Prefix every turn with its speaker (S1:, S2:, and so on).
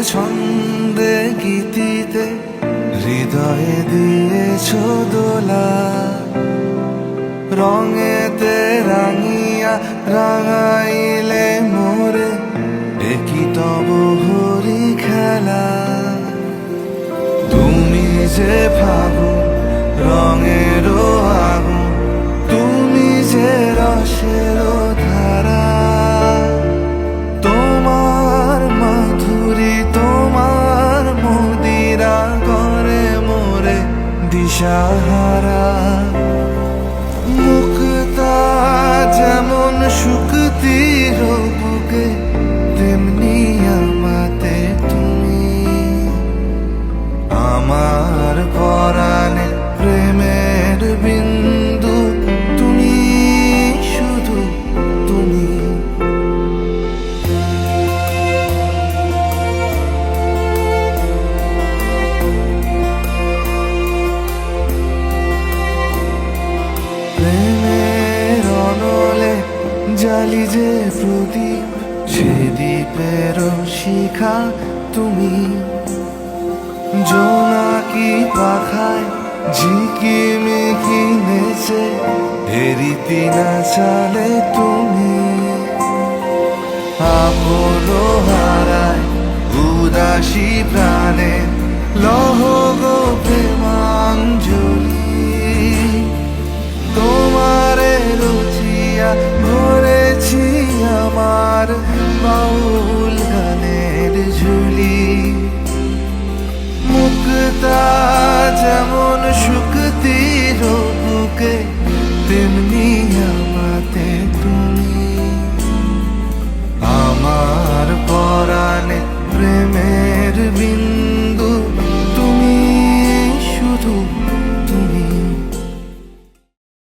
S1: ছন্দে গীতিতে হৃদয়ে দিয়েছ দোলা, রঙেতে রাঙিয়া রাঙাইলে মোরে একই তব হরি খেলা। তুমি যে ফাগুন রঙেরও আগুন, তুমি যে রসেরও ধারা, তোমার মাধুরী তোমার মদিরা করে মোরে দিশাহারা। মুক্তা যেমন শুকতির বুকে, তেমনি আমাতে তুমি। আমার পরাণে প্রেমের বিন্দু তুমি, শুধু তুমি। প্রেমের অনলে জালি যে প্রদীপ, সে দ্বীপের শিখা তুমি। জোনাকি পাখায় ঝিকিমিকি নেচে এরিতি না চালে তুমি। আপনো হারায় উদাসী প্রাণে লহ গো প্রেমাঞ্জলি। তোমারে রুচিয়া ভরেছি আমার বাউল গানের ঝুলি। মুক্তা যেমন শুকতির বুকে, তেমনি আমাতে তুমি। আমার পরাণে প্রেমে